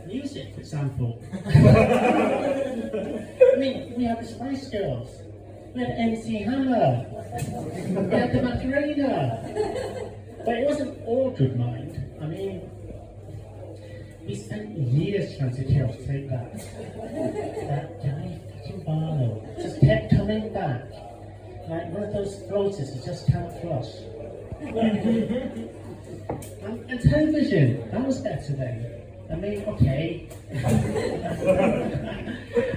Music, for example. I mean, we had the Spice Girls, we had MC Hammer, we had the Macarena. But it wasn't all good mind. I mean, we spent years trying to get off take back. That guy fucking Barlow just kept coming back. Like one of those floaters who just can't flush. And television, that was better then. I mean, okay.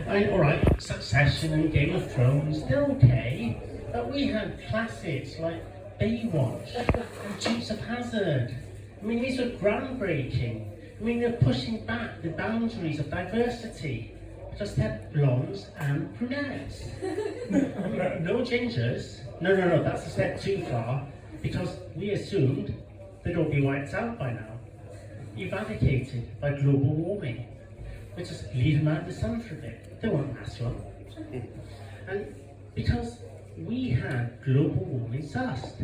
I mean, alright, Succession and Game of Thrones, they're okay. But we had classics like Baywatch and Dukes of Hazzard. I mean, these were groundbreaking. I mean, they're pushing back the boundaries of diversity. Just had blondes and brunettes. I mean, no gingers. No, that's a step too far, because we assumed they'd all be wiped out by now. Eradicated by global warming. We just leave them out in the sun for a bit. They won't last long. And because we had global warming dust.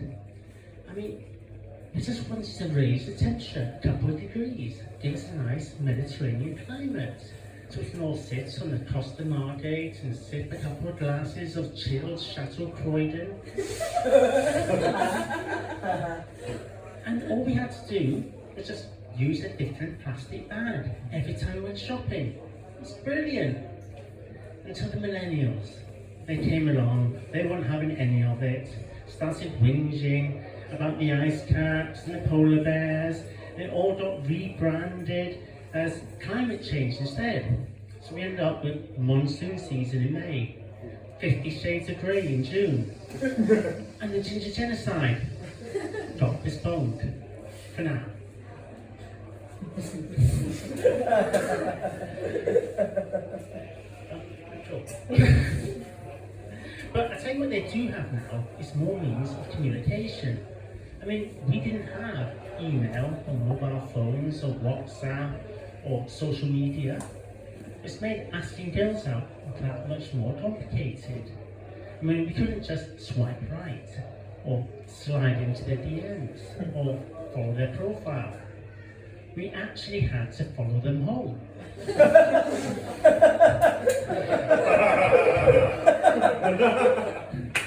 I mean, we just wanted to raise the temperature a couple of degrees, give us a nice Mediterranean climate. So we can all sit on the Costa Margate and sip a couple of glasses of chilled Chateau Croydon. And all we had to do was just use a different plastic bag every time we went shopping. It's brilliant. Until the millennials. They came along, they weren't having any of it, started whinging about the ice caps and the polar bears. They all got rebranded as climate change instead. So we ended up with monsoon season in May, 50 Shades of Grey in June, and the ginger genocide got postponed for now. But I tell you what they do have now is more means of communication. I mean, we didn't have email or mobile phones or WhatsApp or social media. It's made asking girls out that much more complicated. I mean, we couldn't just swipe right or slide into their DMs or follow their profile. We actually had to follow them home.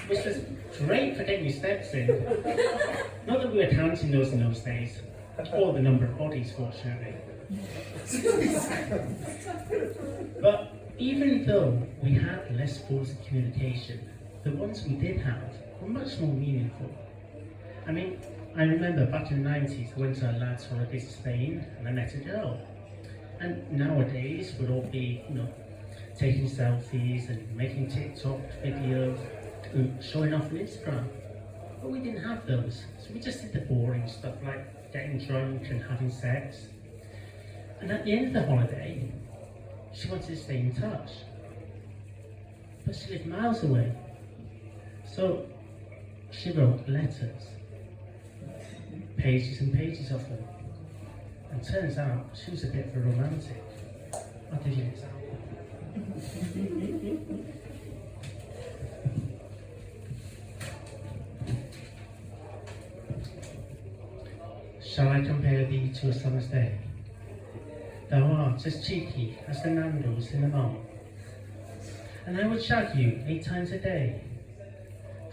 Which was great for getting your steps in. Not that we were counting those in those days, or the number of bodies, fortunately. But even though we had less forms of communication, the ones we did have were much more meaningful. I mean, I remember back in the 90s, I went to a lad's holiday to Spain and I met a girl. And nowadays, we'll all be, taking selfies and making TikTok videos, and showing off on Instagram. But we didn't have those. So we just did the boring stuff like getting drunk and having sex. And at the end of the holiday, she wanted to stay in touch. But she lived miles away. So she wrote letters. Pages and pages of them. And turns out she was a bit of a romantic. I'll give you an example. Shall I compare thee to a summer's day? Thou art as cheeky as the Nandos in the mall, and I would shag you 8 times a day,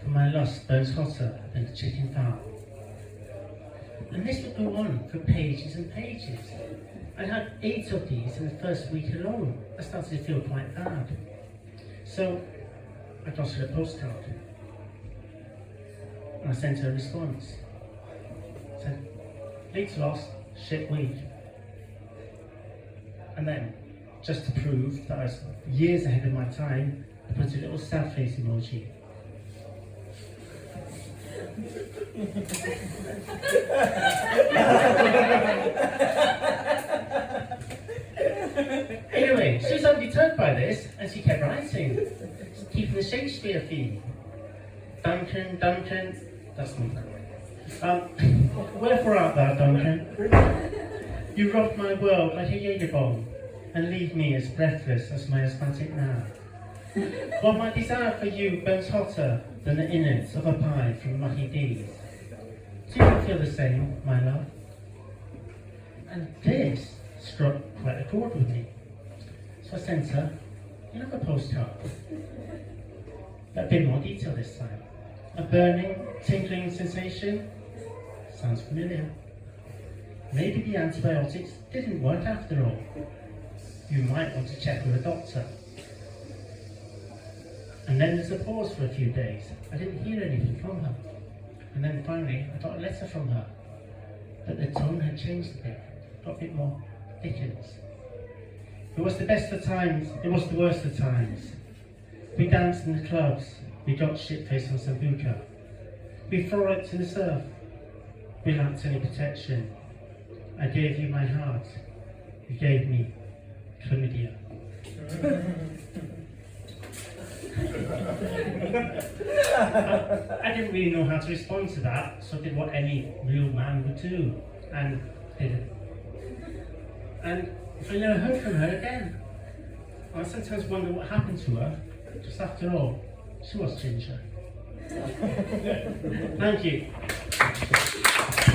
for my lust burns hotter than the chicken fowl. And this would go on for pages and pages. I had 8 of these in the first week alone. I started to feel quite bad. So I got her a postcard. And I sent her a response. I said, "Leaks lost, shit week." And then, just to prove that I was years ahead of my time, I put a little sad face emoji. Anyway, she was undeterred by this, and she kept writing, keeping the Shakespeare theme. Duncan, that's not right. Wherefore art thou, Duncan? You robbed my world like a Jaeger bomb, and leave me as breathless as my asthmatic now. While my desire for you burns hotter than the innards of a pie from Mucky D's. Do you feel the same, my love? And this struck quite a chord with me. So I sent her another postcard, but a bit more detail this time. A burning, tingling sensation? Sounds familiar. Maybe the antibiotics didn't work after all. You might want to check with a doctor. And then there's a pause for a few days. I didn't hear anything from her. And then finally, I got a letter from her. But the tone had changed a bit. Got a bit more Dickens. It was the best of times, it was the worst of times. We danced in the clubs, we got shit-faced on Sambuca. We frolicked in the surf. We lacked any protection. I gave you my heart. You gave me chlamydia. I didn't really know how to respond to that, so I did what any real man would do, and didn't. And I never heard from her again. I sometimes wonder what happened to her. Just after all, she was ginger. Thank you.